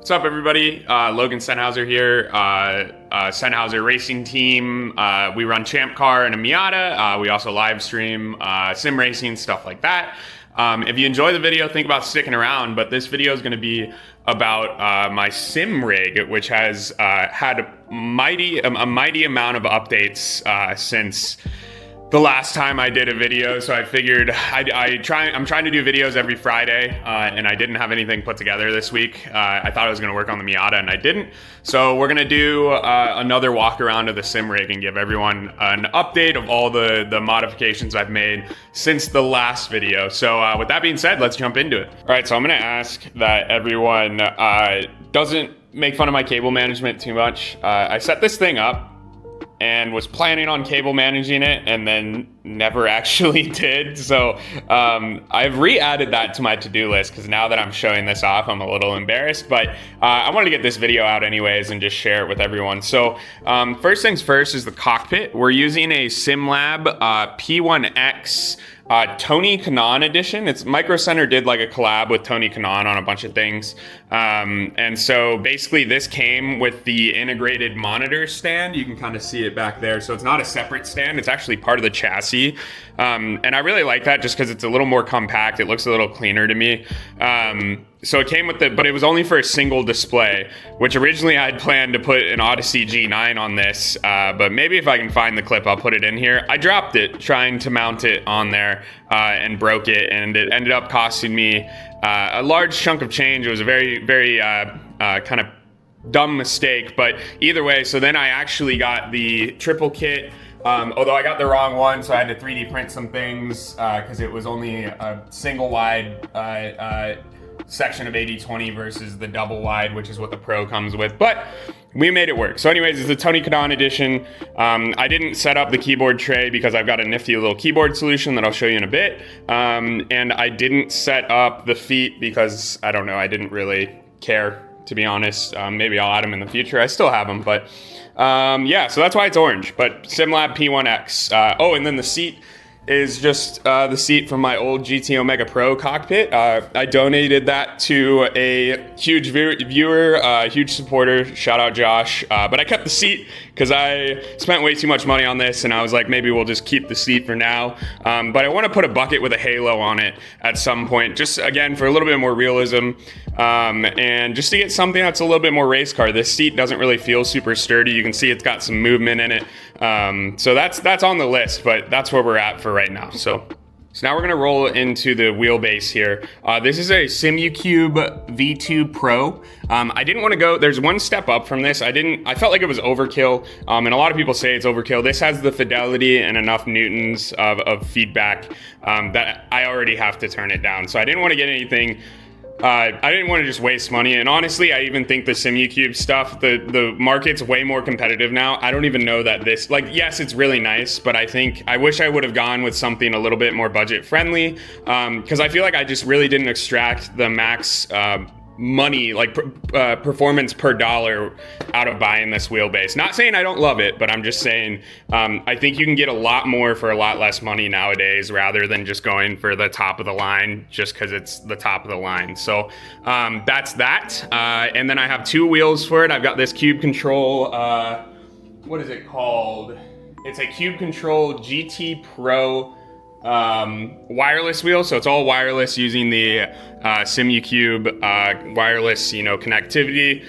What's up, everybody? Logan Sennhauser here, Sennhauser Racing Team. We run Champ Car and a Miata. We also live stream sim racing, stuff like that. If you enjoy the video, think about sticking around, but this video is going to be about my sim rig, which has had a mighty amount of updates since the last time I did a video. So I figured I'm trying to do videos every Friday, and I didn't have anything put together this week. I thought I was going to work on the Miata, and I didn't. So we're going to do another walk around of the sim rig and give everyone an update of all the modifications I've made since the last video. So with that being said, let's jump into it. All right, so I'm going to ask that everyone doesn't make fun of my cable management too much. I set this thing up and was planning on cable managing it and then never actually did. So I've re-added that to my to-do list because now that I'm showing this off, I'm a little embarrassed, but I wanted to get this video out anyways and just share it with everyone. So first things first is the cockpit. We're using a Sim Lab P1X Tony Kanaan edition. It's Micro Center did like a collab with Tony Kanaan on a bunch of things. And so basically this came with the integrated monitor stand. You can kind of see it back there. So it's not a separate stand. It's actually part of the chassis. And I really like that just because it's a little more compact. It looks a little cleaner to me. So it came with but it was only for a single display, which originally I had planned to put an Odyssey G9 on this, but maybe if I can find the clip, I'll put it in here. I dropped it trying to mount it on there and broke it, and it ended up costing me a large chunk of change. It was a very kind of dumb mistake, but either way, so then I actually got the triple kit. Although I got the wrong one, so I had to 3D print some things because it was only a single wide section of 80/20 versus the double wide, which is what the Pro comes with, but we made it work. So anyways, it's the Tony Kanaan edition. I didn't set up the keyboard tray because I've got a nifty little keyboard solution that I'll show you in a bit. And I didn't set up the feet because, I don't know, I didn't really care, to be honest. Maybe I'll add them in the future. I still have them, but yeah, so that's why it's orange, but Sim Lab P1X. Oh, and then the seat is just the seat from my old GT Omega Pro cockpit. I donated that to a huge viewer, huge supporter, shout out Josh. But I kept the seat because I spent way too much money on this, and I was like, maybe we'll just keep the seat for now. But I want to put a bucket with a halo on it at some point, just again for a little bit more realism, and just to get something that's a little bit more race car. This seat doesn't really feel super sturdy. You can see it's got some movement in it. So that's on the list, but that's where we're at for right now. So now we're gonna roll into the wheelbase here. This is a Simucube V2 Pro. I didn't want to go, there's one step up from this. I felt like it was overkill, and a lot of people say it's overkill. This has the fidelity and enough newtons of feedback that I already have to turn it down. So I didn't want to get anything. I didn't want to just waste money, and honestly, I even think the Simucube stuff, the market's way more competitive now. I don't even know that this, like, yes, it's really nice, but I wish I would have gone with something a little bit more budget friendly, because I feel like I just really didn't extract the max money, like performance per dollar out of buying this wheelbase. Not saying I don't love it, but I'm just saying I think you can get a lot more for a lot less money nowadays rather than just going for the top of the line just because it's the top of the line. So that's that. And then I have two wheels for it. I've got this Cube Control, what is it called? It's a Cube Control GT Pro wireless wheel, so it's all wireless using the Simucube wireless, connectivity.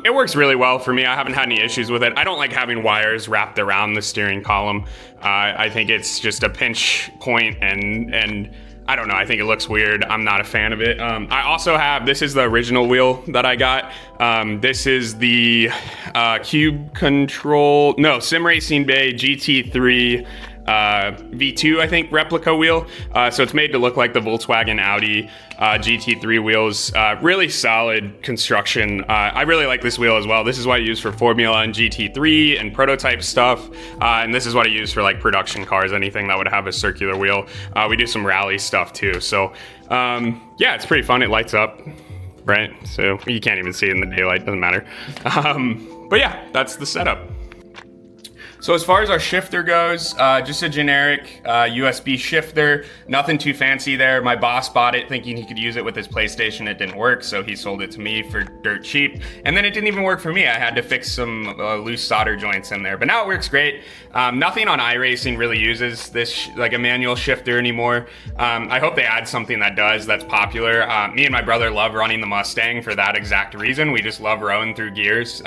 It works really well for me. I haven't had any issues with it. I don't like having wires wrapped around the steering column. I think it's just a pinch point, and I don't know, I think it looks weird. I'm not a fan of it. I also have, this is the original wheel that I got. This is the Cube Control, no, Sim Racing Bay GT3 V2, I think, replica wheel. So it's made to look like the Volkswagen Audi GT3 wheels. Really solid construction. I really like this wheel as well. This is what I use for Formula and GT3 and prototype stuff. And this is what I use for like production cars, anything that would have a circular wheel. We do some rally stuff too. So yeah, it's pretty fun. It lights up, right? So you can't even see it in the daylight, doesn't matter. But yeah, that's the setup. So as far as our shifter goes, just a generic USB shifter, nothing too fancy there. My boss bought it thinking he could use it with his PlayStation. It didn't work, so he sold it to me for dirt cheap. And then it didn't even work for me. I had to fix some loose solder joints in there, but now it works great. Nothing on iRacing really uses this like a manual shifter anymore. I hope they add something that does, that's popular. Me and my brother love running the Mustang for that exact reason. We just love rowing through gears.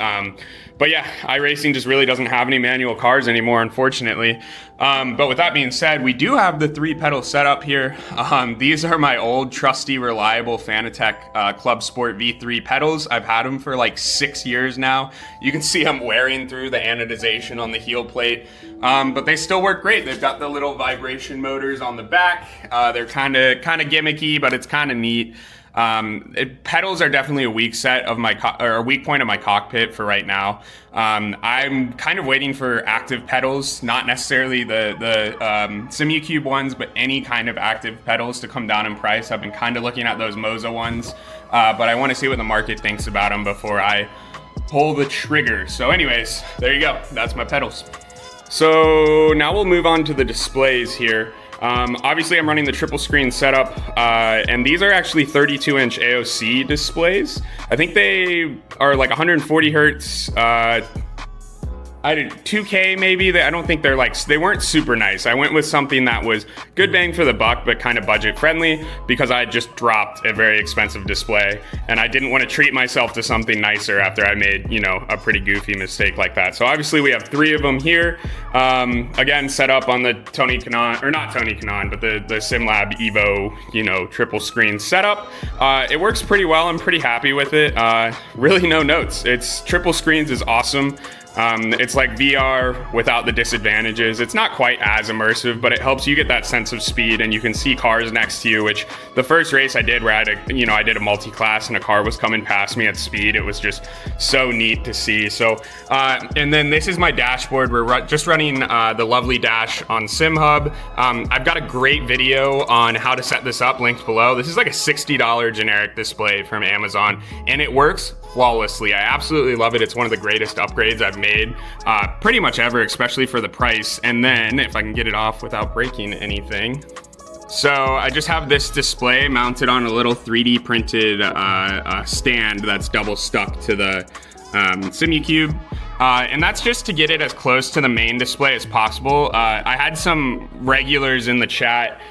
But yeah, iRacing just really doesn't have any manual cars anymore, unfortunately. But with that being said, we do have the 3-pedal setup here. These are my old, trusty, reliable Fanatec Club Sport V3 pedals. I've had them for like 6 years now. You can see I'm wearing through the anodization on the heel plate, but they still work great. They've got the little vibration motors on the back. They're kind of gimmicky, but it's kind of neat. Pedals are definitely a weak set of my or a weak point of my cockpit for right now. I'm kind of waiting for active pedals, not necessarily the Simucube ones, but any kind of active pedals to come down in price. I've been kind of looking at those Moza ones, but I want to see what the market thinks about them before I pull the trigger. So anyways, there you go. That's my pedals. So now we'll move on to the displays here. Obviously I'm running the triple screen setup, and these are actually 32-inch AOC displays. I think they are like 140 hertz, I did 2K maybe. I don't think they weren't super nice. I went with something that was good bang for the buck, but kind of budget friendly because I just dropped a very expensive display and I didn't want to treat myself to something nicer after I made, a pretty goofy mistake like that. So obviously we have 3 of them here. Again, set up on the Tony Kanaan, or not Tony Kanaan, but the Sim Lab Evo, triple screen setup. It works pretty well. I'm pretty happy with it. Really no notes. It's triple screens is awesome. It's like VR without the disadvantages. It's not quite as immersive, but it helps you get that sense of speed, and you can see cars next to you, which the first race I did where I did a multi-class and a car was coming past me at speed. It was just so neat to see. So, and then this is my dashboard. We're just running the lovely dash on SimHub. I've got a great video on how to set this up, linked below. This is like a $60 generic display from Amazon, and it works flawlessly. I absolutely love it. It's one of the greatest upgrades I've made pretty much ever, especially for the price. And then if I can get it off without breaking anything. So I just have this display mounted on a little 3D printed stand that's double stuck to the Simucube. And that's just to get it as close to the main display as possible. I had some regulars in the chat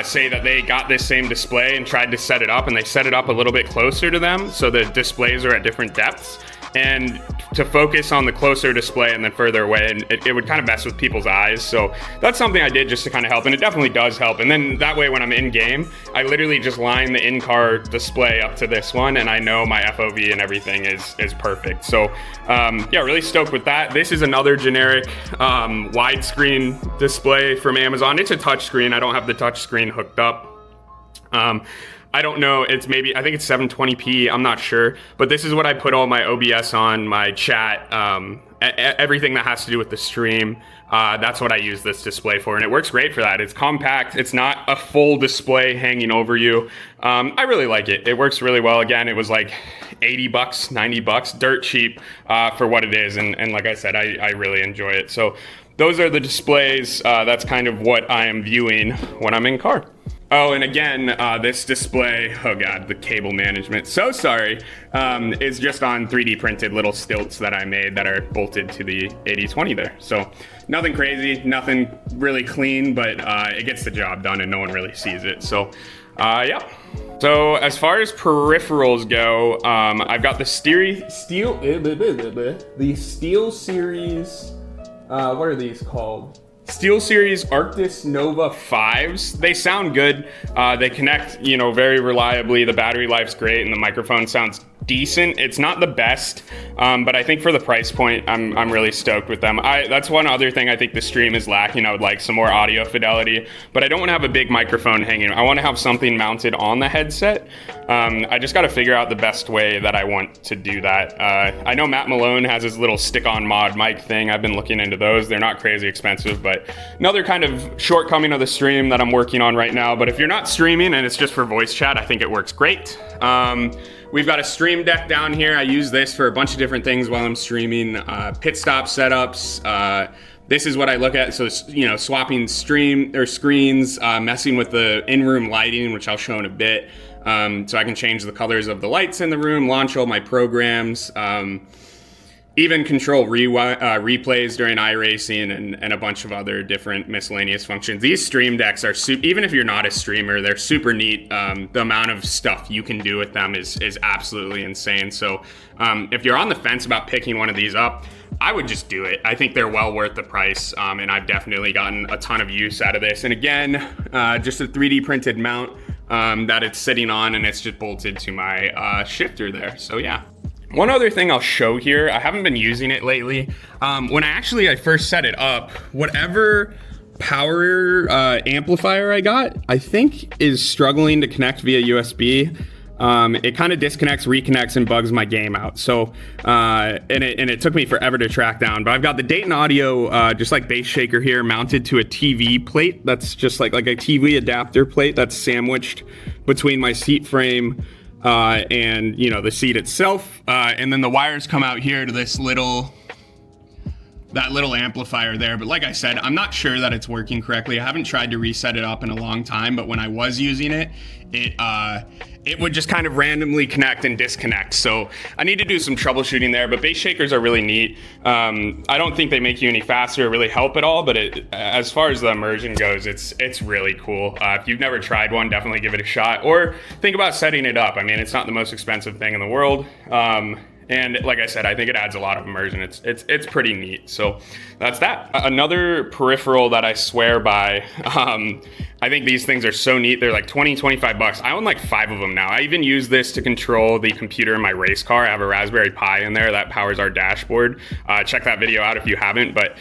say that they got this same display and tried to set it up, and they set it up a little bit closer to them so the displays are at different depths, and to focus on the closer display and then further away, and it would kind of mess with people's eyes. So that's something I did just to kind of help, and it definitely does help. And then that way when I'm in game, I literally just line the in-car display up to this one, and I know my FOV and everything is perfect. So yeah, really stoked with that. This is another generic widescreen display from Amazon. It's a touchscreen. I don't have the touchscreen hooked up. I don't know, I think it's 720p, I'm not sure, but this is what I put all my OBS on, my chat, everything that has to do with the stream. That's what I use this display for, and it works great for that. It's compact, it's not a full display hanging over you. I really like it. It works really well. Again, it was like 80 bucks, 90 bucks, dirt cheap for what it is, and like I said, I really enjoy it. So those are the displays. That's kind of what I am viewing when I'm in car. Oh, and again, this display, oh God, the cable management, so sorry, is just on 3D printed little stilts that I made that are bolted to the 8020 there. So nothing crazy, nothing really clean, but it gets the job done and no one really sees it. So yeah. So as far as peripherals go, I've got the SteelSeries, what are these called? SteelSeries Arctis Nova 5s. They sound good. They connect, very reliably. The battery life's great, and the microphone sounds decent. It's not the best, but I think for the price point, I'm really stoked with them. That's one other thing I think the stream is lacking. I would like some more audio fidelity, but I don't want to have a big microphone hanging. I want to have something mounted on the headset. I just got to figure out the best way that I want to do that. I know Matt Malone has his little stick-on mod mic thing. I've been looking into those. They're not crazy expensive, but another kind of shortcoming of the stream that I'm working on right now. But if you're not streaming and it's just for voice chat, I think it works great. We've got a stream deck down here. I use this for a bunch of different things while I'm streaming. Pit stop setups, this is what I look at. So, swapping stream or screens, messing with the in-room lighting, which I'll show in a bit. So I can change the colors of the lights in the room, launch all my programs, even control replays during iRacing and a bunch of other different miscellaneous functions. These stream decks are even if you're not a streamer, they're super neat. The amount of stuff you can do with them is absolutely insane. So if you're on the fence about picking one of these up, I would just do it. I think they're well worth the price, and I've definitely gotten a ton of use out of this. And again, just a 3D printed mount that it's sitting on, and it's just bolted to my shifter there. So yeah. One other thing I'll show here, I haven't been using it lately. When I first set it up, whatever power amplifier I got, I think is struggling to connect via USB. It kind of disconnects, reconnects, and bugs my game out. So, and it took me forever to track down. But I've got the Dayton Audio, just like bass shaker here, mounted to a TV plate. That's just like a TV adapter plate that's sandwiched between my seat frame and the seat itself. And then the wires come out here to this little amplifier there. But like I said, I'm not sure that it's working correctly. I haven't tried to reset it up in a long time, but when I was using it, it would just kind of randomly connect and disconnect. So I need to do some troubleshooting there, but bass shakers are really neat. I don't think they make you any faster or really help at all, but as far as the immersion goes, it's really cool. If you've never tried one, definitely give it a shot, or think about setting it up. I mean, it's not the most expensive thing in the world. And like I said, I think it adds a lot of immersion. It's pretty neat. So that's that. Another peripheral that I swear by, I think these things are so neat. They're like 20, 25 bucks. I own like 5 of them now. I even use this to control the computer in my race car. I have a Raspberry Pi in there that powers our dashboard. Check that video out if you haven't. But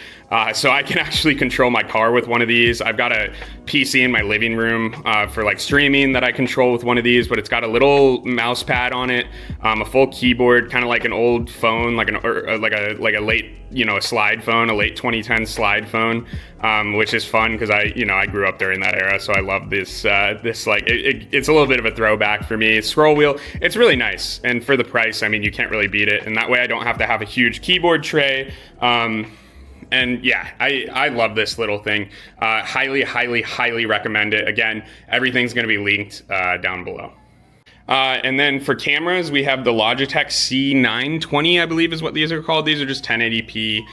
so I can actually control my car with one of these. I've got a PC in my living room for like streaming that I control with one of these, but it's got a little mouse pad on it, a full keyboard, kind of like an old phone, like a late, a slide phone, a late 2010 slide phone, which is fun because I grew up during that era, so I love this. It's a little bit of a throwback for me. Scroll wheel, it's really nice, and for the price, I mean, you can't really beat it. And that way, I don't have to have a huge keyboard tray. And yeah, I love this little thing. Highly, highly, highly recommend it. Again, everything's going to be linked down below. And then for cameras, we have the Logitech C920, I believe is what these are called. These are just 1080p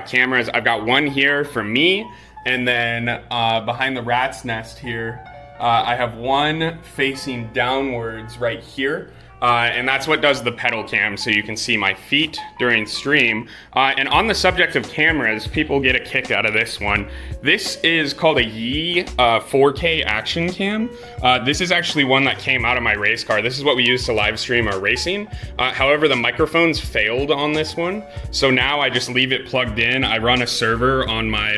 cameras. I've got one here for me, and then behind the rat's nest here, I have one facing downwards right here. And that's what does the pedal cam, so you can see my feet during stream. And on the subject of cameras, people get a kick out of this one. This is called a Yi 4K action cam. This is actually one that came out of my race car. This is what we use to live stream our racing. However, the microphones failed on this one, so now I just leave it plugged in. I run a server on my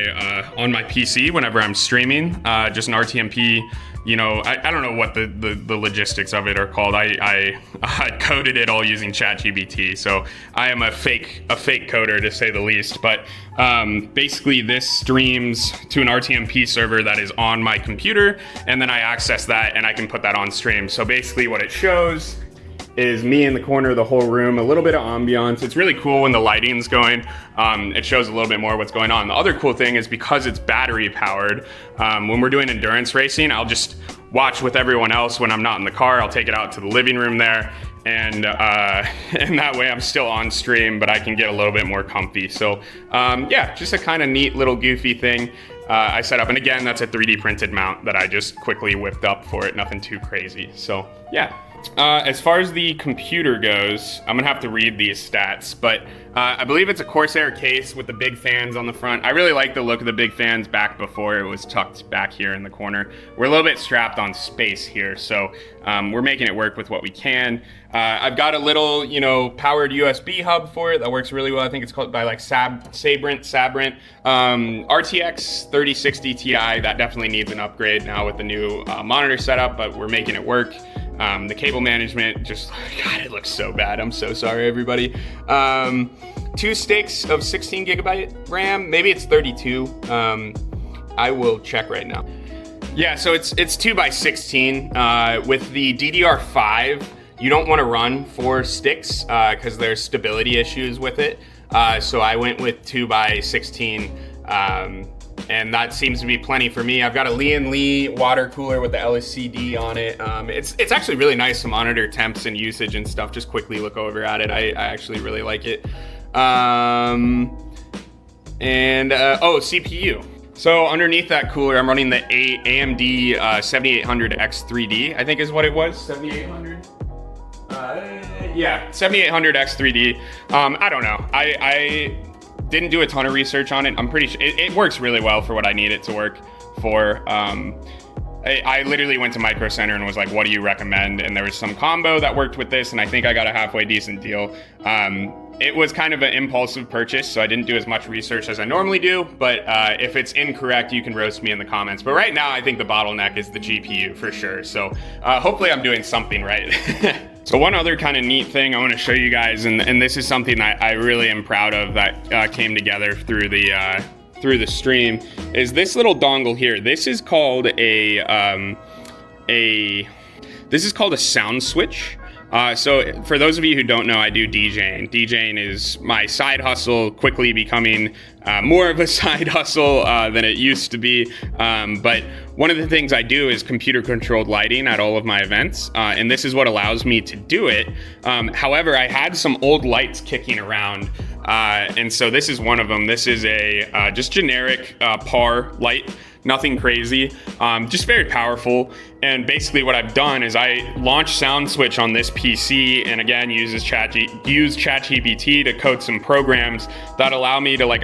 PC whenever I'm streaming, just an RTMP. I don't know what the logistics of it are called. I coded it all using ChatGPT, so I am a fake coder to say the least. But basically, this streams to an RTMP server that is on my computer, and then I access that and I can put that on stream. So basically, what it shows is me in the corner of the whole room, a little bit of ambiance. It's really cool when the lighting's going. It shows a little bit more what's going on. The other cool thing is because it's battery powered, when we're doing endurance racing, I'll just watch with everyone else when I'm not in the car. I'll take it out to the living room there, and that way I'm still on stream, but I can get a little bit more comfy. So yeah, just a kind of neat little goofy thing I set up. And again, that's a 3D printed mount that I just quickly whipped up for it. Nothing too crazy. So yeah. As far as the computer goes, I'm gonna have to read these stats, but I believe it's a Corsair case with the big fans on the front. I really like the look of the big fans back before it was tucked back here in the corner. We're a little bit strapped on space here, so we're making it work with what we can. I've got a little, powered USB hub for it that works really well. I think it's called by like Sabrent. RTX 3060 Ti, that definitely needs an upgrade now with the new monitor setup, but we're making it work. The cable management, God, it looks so bad. I'm so sorry, everybody. 2 sticks of 16 gigabyte RAM. Maybe it's 32. I will check right now. Yeah, so it's 2x16. With the DDR5, you don't want to run 4 sticks because there's stability issues with it. So I went with 2x16. And that seems to be plenty for me. I've got a Lee water cooler with the LCD on it. It's actually really nice to monitor temps and usage and stuff. Just quickly look over at it. I actually really like it. CPU. So underneath that cooler, I'm running the AMD 7800X3D, I think is what it was. 7800? Yeah, 7800X3D. I don't know. I didn't do a ton of research on it. I'm pretty sure it works really well for what I need it to work for. I literally went to Micro Center and was like, what do you recommend? And there was some combo that worked with this, and I think I got a halfway decent deal. It was kind of an impulsive purchase, so I didn't do as much research as I normally do, but if it's incorrect, you can roast me in the comments. But right now, I think the bottleneck is the GPU for sure. So hopefully I'm doing something right. So one other kind of neat thing I want to show you guys, and this is something that I really am proud of that came together through the stream, is this little dongle here. This is called a sound switch. So for those of you who don't know, I do DJing. DJing is my side hustle, quickly becoming more of a side hustle than it used to be. But one of the things I do is computer controlled lighting at all of my events. And this is what allows me to do it. However, I had some old lights kicking around. And so this is one of them. This is a just generic par light. Nothing crazy, just very powerful. And basically what I've done is I launched Sound Switch on this PC, and again use ChatGPT to code some programs that allow me to, like,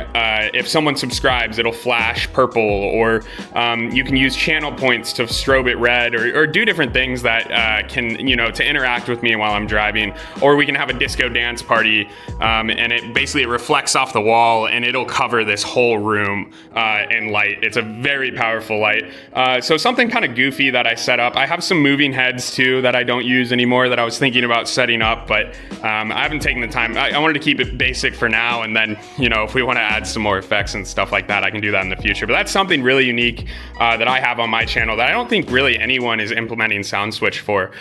if someone subscribes, it'll flash purple, or you can use channel points to strobe it red, or do different things that can, to interact with me while I'm driving. Or we can have a disco dance party, and it basically reflects off the wall, and it'll cover this whole room in light. It's a very powerful light. So something kind of goofy that I set up. I have some moving heads too that I don't use anymore that I was thinking about setting up, but I haven't taken the time. I wanted to keep it basic for now, and then, if we want to add some more effects and stuff like that, I can do that in the future. But that's something really unique that I have on my channel that I don't think really anyone is implementing Sound Switch for.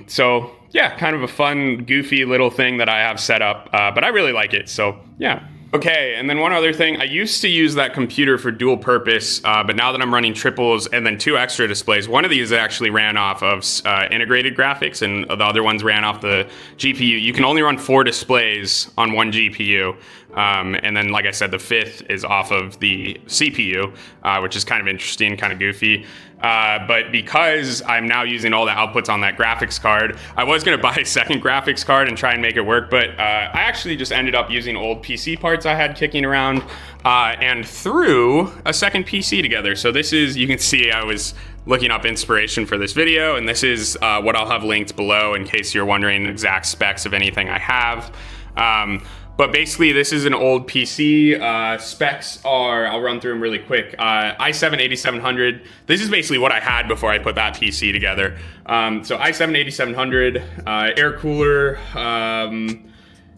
So yeah, kind of a fun, goofy little thing that I have set up, but I really like it. So yeah. Okay, and then one other thing, I used to use that computer for dual purpose, but now that I'm running triples and then 2 extra displays, one of these actually ran off of integrated graphics, and the other ones ran off the GPU. You can only run 4 displays on one GPU, and then, like I said, the 5th is off of the CPU, which is kind of interesting, kind of goofy. But because I'm now using all the outputs on that graphics card, I was going to buy a second graphics card and try and make it work, but I actually just ended up using old PC parts I had kicking around and threw a second PC together. So this is, you can see I was looking up inspiration for this video, and this is what I'll have linked below in case you're wondering exact specs of anything I have. But basically, this is an old PC. Specs are, I'll run through them really quick. i7-8700. This is basically what I had before I put that PC together. So i7-8700, air cooler,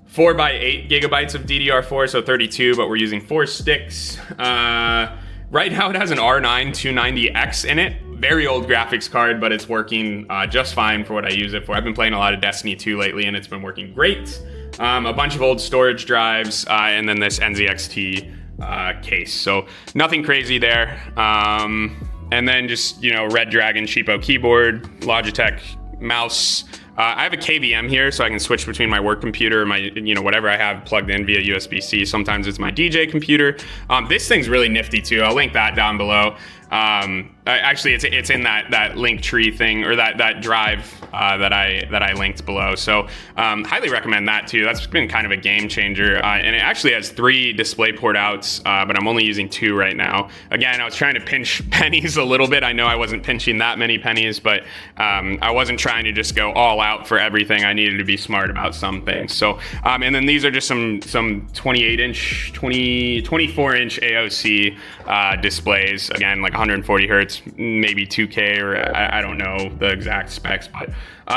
4 by 8 gigabytes of DDR4, so 32, but we're using 4 sticks. Right now it has an R9 290X in it. Very old graphics card, but it's working just fine for what I use it for. I've been playing a lot of Destiny 2 lately, and it's been working great. A bunch of old storage drives, and then this NZXT case. So nothing crazy there. And then just, Red Dragon cheapo keyboard, Logitech mouse. I have a KVM here, so I can switch between my work computer, my, whatever I have plugged in via USB-C. Sometimes it's my DJ computer. This thing's really nifty too. I'll link that down below. Actually, it's in that link tree thing, or that drive that I linked below. So highly recommend that too. That's been kind of a game changer, and it actually has 3 DisplayPort outs, but I'm only using 2 right now. Again, I was trying to pinch pennies a little bit. I know I wasn't pinching that many pennies, but I wasn't trying to just go all out for everything. I needed to be smart about some things. So and then these are just some 24-inch AOC displays. Again, like 140 hertz, maybe 2K, or I don't know the exact specs, but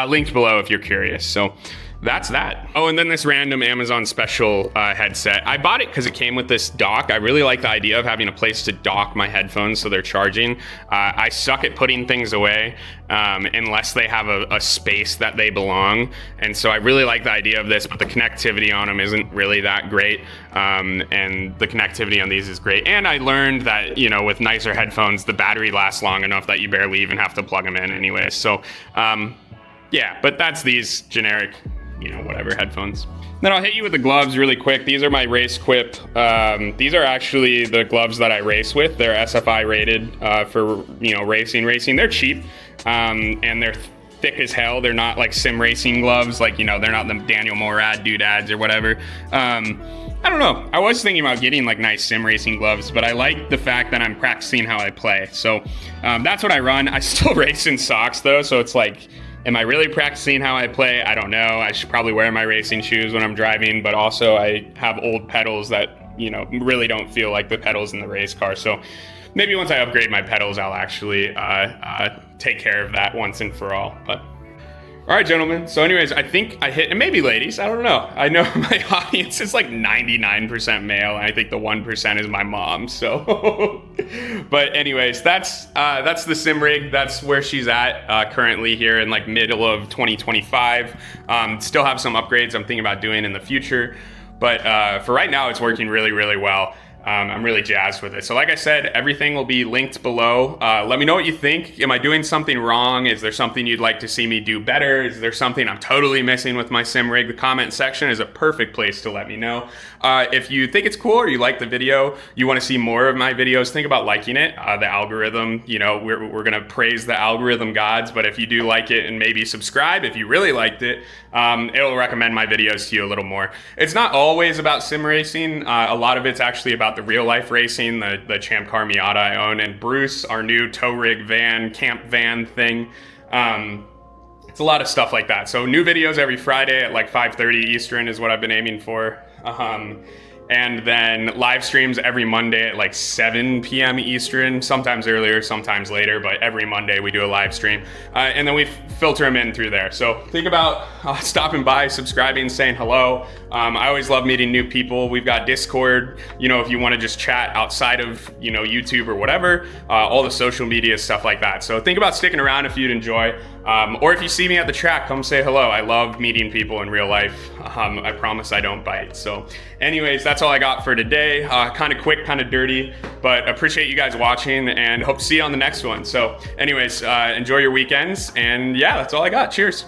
linked below if you're curious. So that's that. Oh, and then this random Amazon special headset. I bought it because it came with this dock. I really like the idea of having a place to dock my headphones so they're charging. I suck at putting things away unless they have a space that they belong. And so I really like the idea of this, but the connectivity on them isn't really that great. And the connectivity on these is great. And I learned that, you know, with nicer headphones, the battery lasts long enough that you barely even have to plug them in anyway. So yeah, but that's these generic, you know, whatever headphones. Then I'll hit you with the gloves really quick. These are my Race Quip. These are actually the gloves that I race with. They're SFI rated for, you know, racing. They're cheap and they're thick as hell. They're not like sim racing gloves. Like, you know, they're not the Daniel Morad doodads or whatever. I don't know. I was thinking about getting like nice sim racing gloves, but I like the fact that I'm practicing how I play. So that's what I run. I still race in socks though. So it's like, am I really practicing how I play? I don't know. I should probably wear my racing shoes when I'm driving, but also I have old pedals that, you know, really don't feel like the pedals in the race car. So maybe once I upgrade my pedals, I'll actually take care of that once and for all. But all right, gentlemen. So anyways, I think I hit, and maybe ladies, I don't know. I know my audience is like 99% male, and I think the 1% is my mom. So, but anyways, that's the sim rig. That's where she's at currently here in like middle of 2025. Still have some upgrades I'm thinking about doing in the future, but for right now, it's working really, really well. I'm really jazzed with it. So like I said, everything will be linked below. Let me know what you think. Am I doing something wrong? Is there something you'd like to see me do better? Is there something I'm totally missing with my sim rig? The comment section is a perfect place to let me know. If you think it's cool or you like the video, you want to see more of my videos, think about liking it. The algorithm, you know, we're going to praise the algorithm gods, but if you do like it, and maybe subscribe if you really liked it, it'll recommend my videos to you a little more. It's not always about sim racing. A lot of it's actually about the real life racing, the Champ Car Miata I own, and Bruce, our new tow rig van, camp van thing. It's a lot of stuff like that. So new videos every Friday at like 5:30 Eastern is what I've been aiming for. And then live streams every Monday at like 7 p.m. Eastern, sometimes earlier, sometimes later, but every Monday we do a live stream. And then we filter them in through there. So think about stopping by, subscribing, saying hello. I always love meeting new people. We've got Discord, you know, if you want to just chat outside of, you know, YouTube or whatever, all the social media, stuff like that. So think about sticking around if you'd enjoy. Or if you see me at the track, come say hello. I love meeting people in real life. I promise I don't bite. So anyways, that's all I got for today. Kind of quick, kind of dirty, but appreciate you guys watching and hope to see you on the next one. So anyways, enjoy your weekends. And yeah, that's all I got. Cheers.